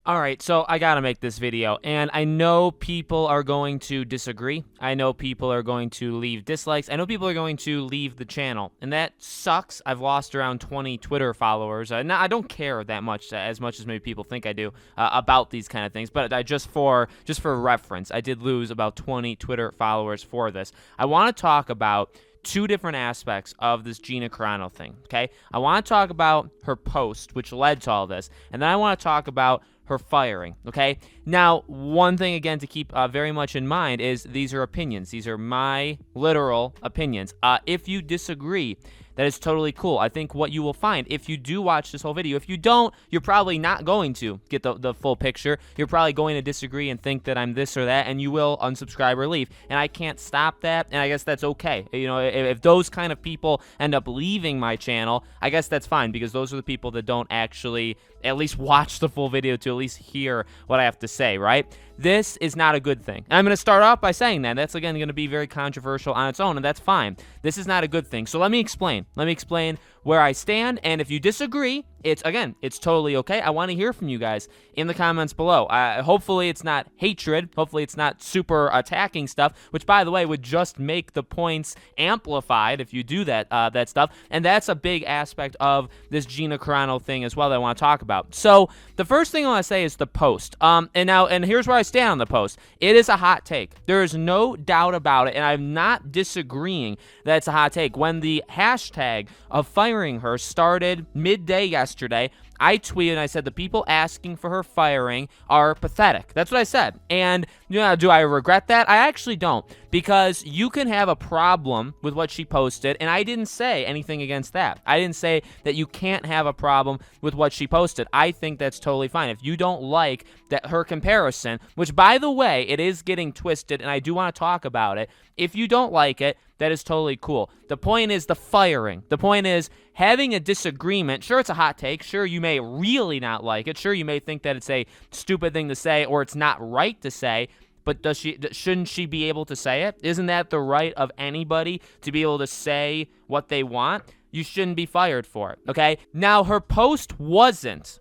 All right, so I gotta make this video, and I know people are going to disagree. I know people are going to leave dislikes. I know people are going to leave the channel, and that sucks. I've lost around 20 Twitter followers. Now, I don't care that much, as maybe people think I do, about these kind of things, but just for reference, I did lose about 20 Twitter followers for this. I want to talk about two different aspects of this Gina Carano thing, okay? I want to talk about her post, which led to all this, and then I want to talk about her firing, okay? Now, one thing, again, to keep very much in mind is these are opinions. These are my literal opinions. If you disagree, that is totally cool. I think what you will find, if you do watch this whole video, if you don't, you're probably not going to get the full picture. You're probably going to disagree and think that I'm this or that, and you will unsubscribe or leave. And I can't stop that, and I guess that's okay. You know, if those kind of people end up leaving my channel, I guess that's fine, because those are the people that don't actually at least watch the full video to at least hear what I have to say, right? This is not a good thing. And I'm going to start off by saying that. That's, again, going to be very controversial on its own, and that's fine. This is not a good thing. So let me explain. Let me explain where I stand, and if you disagree, it's totally okay. I want to hear from you guys in the comments below. Hopefully it's not hatred. Hopefully it's not super attacking stuff, which, by the way, would just make the points amplified if you do that stuff. And that's a big aspect of this Gina Carano thing as well that I want to talk about. So the first thing I want to say is the post. And here's where I stand on the post. It is a hot take. There is no doubt about it, and I'm not disagreeing that it's a hot take. When the hashtag of firing her started midday yesterday, I tweeted and I said the people asking for her firing are pathetic. That's what I said. And do I regret that? I actually don't, because you can have a problem with what she posted, and I didn't say anything against that. I didn't say that you can't have a problem with what she posted. I think that's totally fine. If you don't like that her comparison, which, by the way, it is getting twisted, and I do want to talk about it. If you don't like it, that is totally cool. The point is the firing. The point is having a disagreement. Sure, it's a hot take. Sure, you may really not like it. Sure, you may think that it's a stupid thing to say or it's not right to say. But shouldn't she be able to say it? Isn't that the right of anybody to be able to say what they want? You shouldn't be fired for it, okay? Now, her post wasn't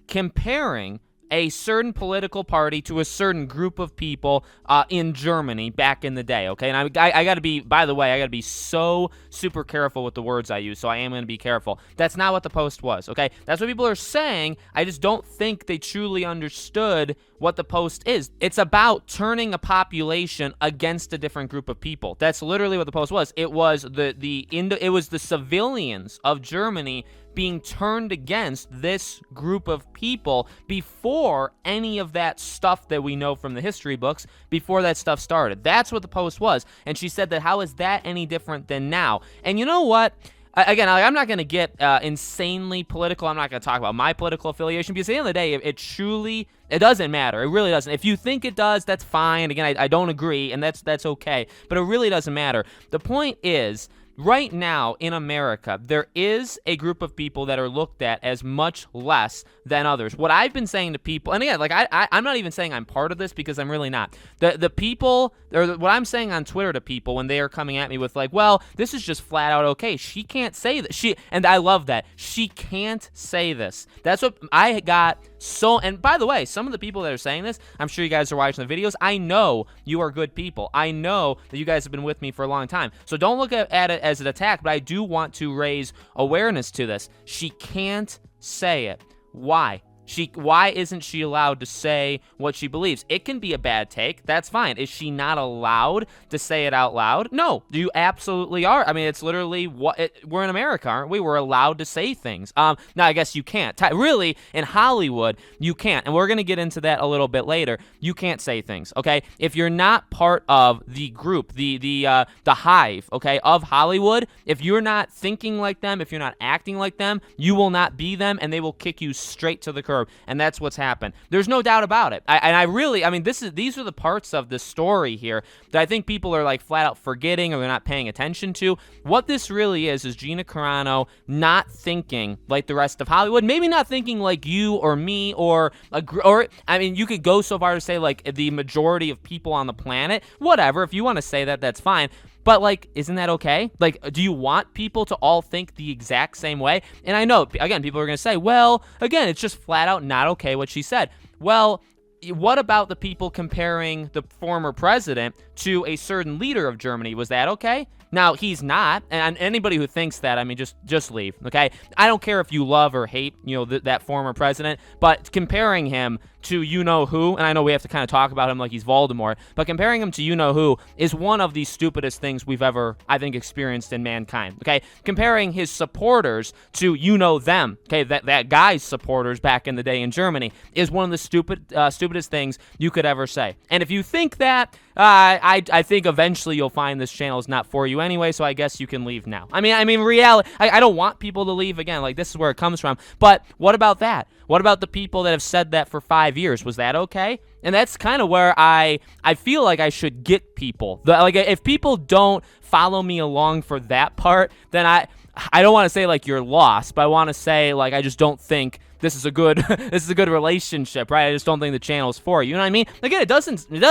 comparing a certain political party to a certain group of people in Germany back in the day, okay? And I got to be, by the way, I got to be so super careful with the words I use, so I am going to be careful. That's not what the post was, okay? That's what people are saying. I just don't think they truly understood what the post is. It's about turning a population against a different group of people. That's literally what the post was. It was the civilians of Germany being turned against this group of people before any of that stuff that we know from the history books, before that stuff started. That's what the post was. And she said that, how is that any different than now? And you know what? Again, I'm not going to get insanely political. I'm not going to talk about my political affiliation, because at the end of the day, it doesn't matter. It really doesn't. If you think it does, that's fine. Again, I don't agree, and that's okay. But it really doesn't matter. The point is, right now in America, there is a group of people that are looked at as much less than others. What I've been saying to people, and again, like I'm not even saying I'm part of this, because I'm really not. The people, or what I'm saying on Twitter to people when they are coming at me with like, well, this is just flat out okay. She can't say that. And I love that. She can't say this. That's what I got. So, and by the way, some of the people that are saying this, I'm sure you guys are watching the videos. I know you are good people. I know that you guys have been with me for a long time. So don't look at it as an attack, but I do want to raise awareness to this. She can't say it. Why? Why isn't she allowed to say what she believes? It can be a bad take. That's fine. Is she not allowed to say it out loud? No, you absolutely are. I mean, it's literally we're in America, aren't we? We're allowed to say things. Now, I guess you can't. Really, in Hollywood, you can't. And we're going to get into that a little bit later. You can't say things, okay? If you're not part of the group, the hive, okay, of Hollywood, if you're not thinking like them, if you're not acting like them, you will not be them, and they will kick you straight to the curb. And that's what's happened. There's no doubt about it. These are the parts of the story here that I think people are like flat out forgetting, or they're not paying attention to. What this really is Gina Carano not thinking like the rest of Hollywood. Maybe not thinking like you or me, or you could go so far to say like the majority of people on the planet. Whatever. If you want to say that, that's fine. But, like, isn't that okay? Like, do you want people to all think the exact same way? And I know, again, people are going to say, well, again, it's just flat out not okay what she said. Well, what about the people comparing the former president to a certain leader of Germany? Was that okay? Now, he's not, and anybody who thinks that, I mean, just leave, okay? I don't care if you love or hate, that former president, but comparing him to you-know-who, and I know we have to kind of talk about him like he's Voldemort, but comparing him to you-know-who is one of the stupidest things we've ever, I think, experienced in mankind, okay? Comparing his supporters to you-know-them, okay, that guy's supporters back in the day in Germany is one of the stupidest things you could ever say. And if you think that, I think eventually you'll find this channel is not for you anyway, so I guess you can leave now. I mean, reality, I don't want people to leave again. Like, this is where it comes from. But what about that? What about the people that have said that for 5 years? Was that okay? And that's kind of where I feel like I should get people. Like, if people don't follow me along for that part, then I don't want to say, like, you're lost, but I want to say, like, I just don't think this is a good relationship, right? I just don't think the channel's for you. You know what I mean? Again,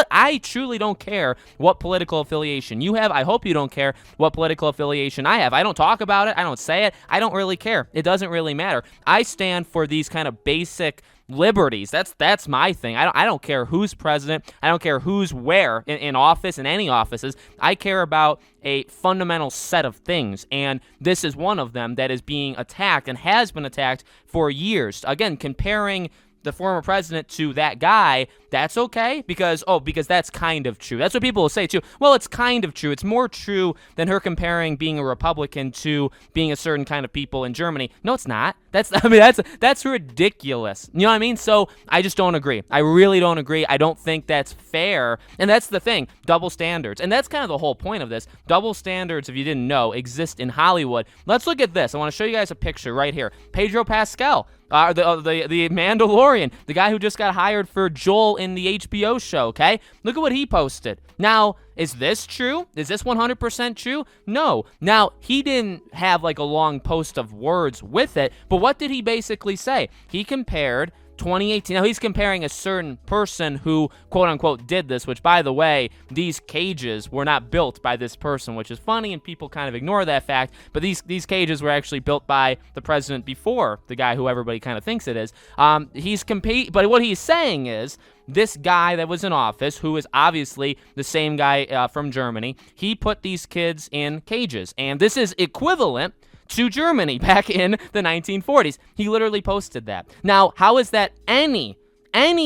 I truly don't care what political affiliation you have. I hope you don't care what political affiliation I have. I don't talk about it. I don't say it. I don't really care. It doesn't really matter. I stand for these kind of basic liberties. That's my thing. I don't care who's president. I don't care who's where in office, in any offices. I care about a fundamental set of things, and this is one of them that is being attacked and has been attacked for years. Again, comparing the former president to that guy, that's okay because that's kind of true. That's what people will say too. Well, it's kind of true. It's more true than her comparing being a Republican to being a certain kind of people in Germany. No, it's not. That's ridiculous. You know what I mean? So I just don't agree. I really don't agree. I don't think that's fair. And that's the thing, double standards. And that's kind of the whole point of this. Double standards, if you didn't know, exist in Hollywood. Let's look at this. I want to show you guys a picture right here. Pedro Pascal. The Mandalorian, the guy who just got hired for Joel in the HBO show, okay? Look at what he posted. Now, is this true? Is this 100% true? No. Now, he didn't have like a long post of words with it, but what did he basically say? He compared 2018. Now, he's comparing a certain person who, quote-unquote, did this, which, by the way, these cages were not built by this person, which is funny, and people kind of ignore that fact, but these cages were actually built by the president before the guy who everybody kind of thinks it is. But what he's saying is, this guy that was in office, who is obviously the same guy from Germany, he put these kids in cages, and this is equivalent to Germany back in the 1940s. He literally posted that. Now, how is that any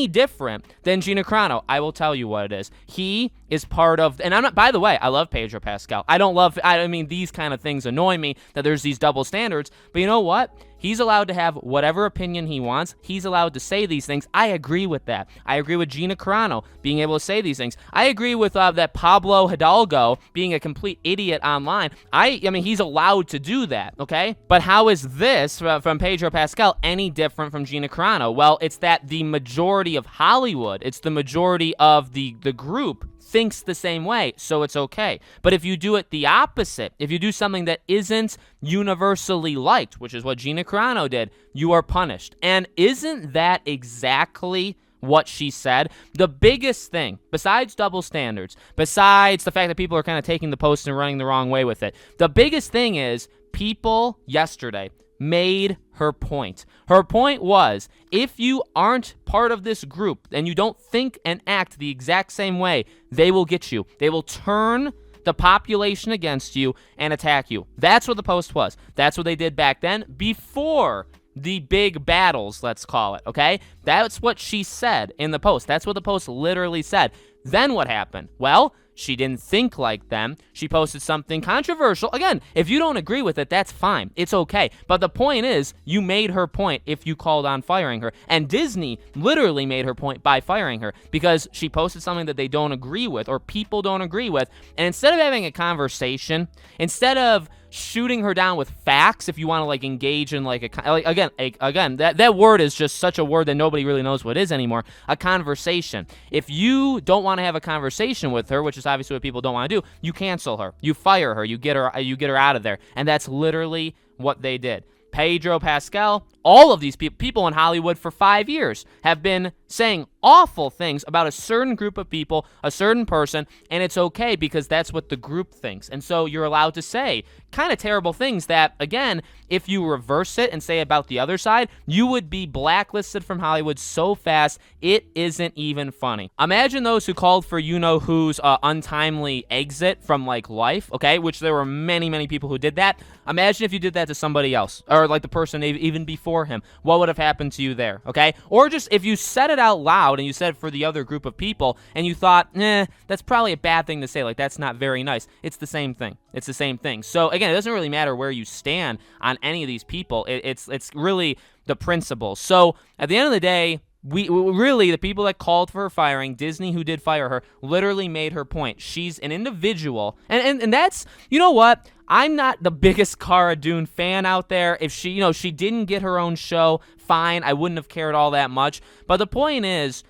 different than Gina Carano? I will tell you what it is. He is part of, and I'm not, by the way, I love Pedro Pascal. I mean, these kind of things annoy me, that there's these double standards, but you know what? He's allowed to have whatever opinion he wants. He's allowed to say these things. I agree with that. I agree with Gina Carano being able to say these things. I agree with that Pablo Hidalgo being a complete idiot online. I mean, he's allowed to do that, okay? But how is this from Pedro Pascal any different from Gina Carano? Well, it's that the majority of Hollywood, it's the majority of the group thinks the same way, so it's okay. But if you do it the opposite, if you do something that isn't universally liked, which is what Gina Carano did, you are punished. And isn't that exactly what she said? The biggest thing, besides double standards, besides the fact that people are kind of taking the post and running the wrong way with it, the biggest thing is people yesterday made her point. Her point was, if you aren't part of this group and you don't think and act the exact same way, they will get you. They will turn the population against you and attack you. That's what the post was. That's what they did back then, before the big battles, let's call it, okay? That's what she said in the post. That's what the post literally said. Then what happened? Well, she didn't think like them. She posted something controversial. Again, if you don't agree with it, that's fine. It's okay. But the point is, you made her point if you called on firing her. And Disney literally made her point by firing her because she posted something that they don't agree with or people don't agree with. And instead of having a conversation, instead of shooting her down with facts, if you want to like engage in again, that word is just such a word that nobody really knows what it is anymore. A conversation. If you don't want to have a conversation with her, which is obviously what people don't want to do, you cancel her, you fire her, you get her out of there, and that's literally what they did. Pedro Pascal, all of these people in Hollywood for 5 years have been saying awful things about a certain group of people, a certain person, and it's okay because that's what the group thinks. And so you're allowed to say kind of terrible things that, again, if you reverse it and say about the other side, you would be blacklisted from Hollywood so fast, it isn't even funny. Imagine those who called for you-know-who's untimely exit from, like, life, okay, which there were many, many people who did that. Imagine if you did that to somebody else, or like the person even before him. What would have happened to you there, okay? Or just if you said it out loud and you said it for the other group of people and you thought, that's probably a bad thing to say, like that's not very nice. It's the same thing. It's the same thing. So again, it doesn't really matter where you stand on any of these people. It's really the principle. So at the end of the day, we really, the people that called for her firing, Disney, who did fire her, literally made her point. She's an individual, and that's, you know what? I'm not the biggest Cara Dune fan out there. If she didn't get her own show, fine, I wouldn't have cared all that much. But the point is,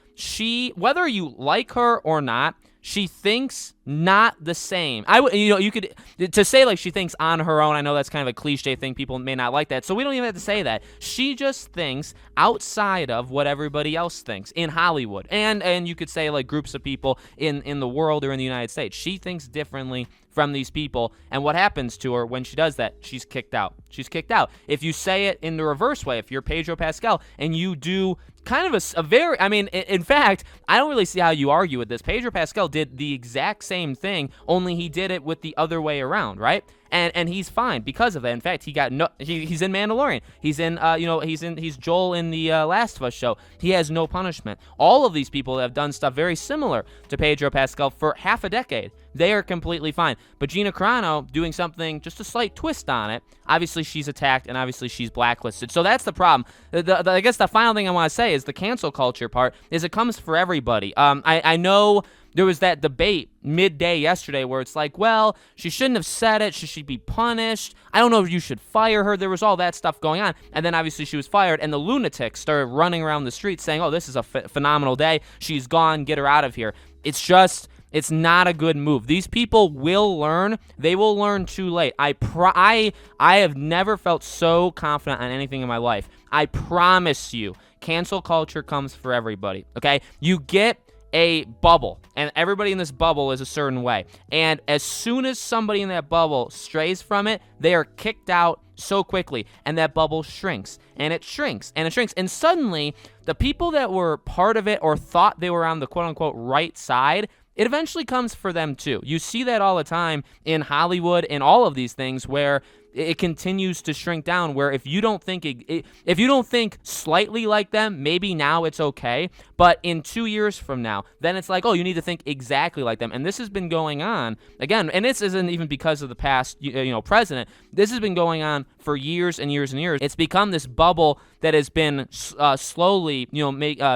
whether you like her or not, she thinks not the same. You could to say like she thinks on her own. I know that's kind of a cliche thing. People may not like that, so we don't even have to say that. She just thinks outside of what everybody else thinks in Hollywood, and you could say like groups of people in the world or in the United States. She thinks differently from these people, and what happens to her when she does that? She's kicked out. She's kicked out. If you say it in the reverse way, if you're Pedro Pascal and you do kind of a very, I mean, in fact, I don't really see how you argue with this. Pedro Pascal did the exact same thing, only he did it with the other way around, right? And he's fine because of that. In fact, he's in Mandalorian. He's in he's Joel in the Last of Us show. He has no punishment. All of these people have done stuff very similar to Pedro Pascal for half a decade. They are completely fine. But Gina Carano doing something, just a slight twist on it, obviously she's attacked and obviously she's blacklisted. So that's the problem. I guess the final thing I want to say is the cancel culture part is it comes for everybody. I know there was that debate midday yesterday where it's like, well, she shouldn't have said it. She should be punished. I don't know if you should fire her. There was all that stuff going on. And then obviously she was fired, and the lunatics started running around the streets saying, oh, this is a phenomenal day. She's gone. Get her out of here. It's not a good move. These people will learn. They will learn too late. I have never felt so confident on anything in my life. I promise you, cancel culture comes for everybody, okay? You get a bubble, and everybody in this bubble is a certain way. And as soon as somebody in that bubble strays from it, they are kicked out so quickly, and that bubble shrinks, and it shrinks, and it shrinks. And suddenly, the people that were part of it or thought they were on the quote-unquote right side, it eventually comes for them too. You see that all the time in Hollywood and all of these things where it continues to shrink down, where if you don't think slightly like them, maybe now it's okay, but in 2 years from now, then it's like, oh, you need to think exactly like them. And this has been going on again, and this isn't even because of the past president. This has been going on for years and years and years. It's become this bubble that has been slowly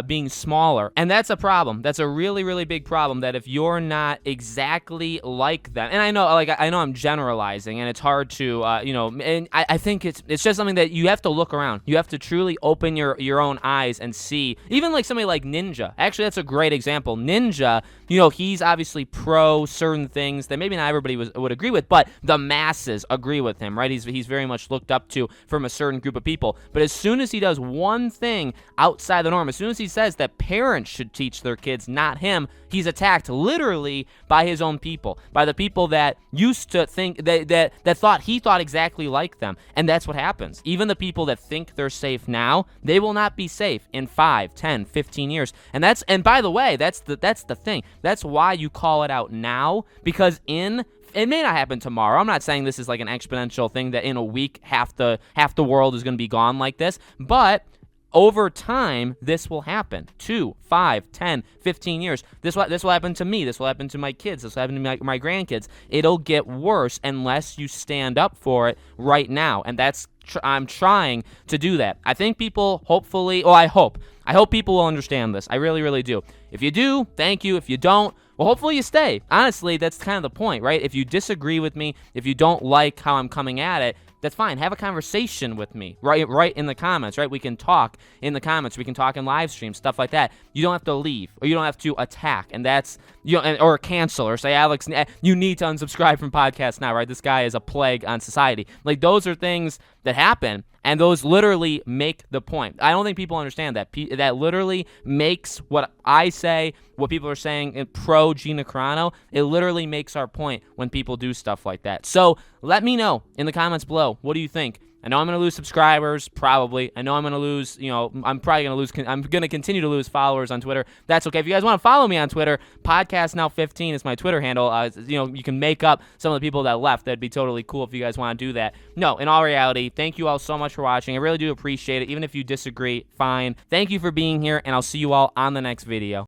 being smaller, and that's a problem. That's a really, really big problem, that if you're not exactly like them, and I know I'm generalizing, and it's hard to and I think it's just something that you have to look around. You have to truly open your own eyes and see. Even like somebody like Ninja. Actually, that's a great example. Ninja, he's obviously pro certain things that maybe not everybody would agree with, but the masses agree with him, right? He's very much looked up to from a certain group of people. But as soon as he does one thing outside the norm, as soon as he says that parents should teach their kids, not him, he's attacked literally by his own people, by the people that used to think that thought he thought exactly like them. And that's what happens. Even the people that think they're safe now, they will not be safe in 5, 10, 15 years. And by the way, that's the thing. That's why you call it out now, because it may not happen tomorrow. I'm not saying this is like an exponential thing that in a week half the world is going to be gone like this, but over time, this will happen. 2, 5, 10, 15 years. This will happen to me. This will happen to my kids. This will happen to my grandkids. It'll get worse unless you stand up for it right now. And I'm trying to do that. I think people I hope people will understand this. I really, really do. If you do, thank you. If you don't, well, hopefully you stay. Honestly, that's kind of the point, right? If you disagree with me, if you don't like how I'm coming at it, that's fine. Have a conversation with me, right in the comments, right? We can talk in the comments. We can talk in live streams, stuff like that. You don't have to leave, or you don't have to attack, and that's or cancel, or say, Alex, you need to unsubscribe from podcasts now, right? This guy is a plague on society. Like, those are things that happen, And those literally make the point. I don't think people understand that. That literally makes what I say, what people are saying in pro Gina Carano, it literally makes our point when people do stuff like that. So let me know in the comments below. What do you think? I know I'm going to lose subscribers, probably. I know I'm going to lose, I'm probably going to lose, I'm going to continue to lose followers on Twitter. That's okay. If you guys want to follow me on Twitter, podcastnow15 is my Twitter handle. You can make up some of the people that left. That'd be totally cool if you guys want to do that. No, in all reality, thank you all so much for watching. I really do appreciate it. Even if you disagree, fine. Thank you for being here, and I'll see you all on the next video.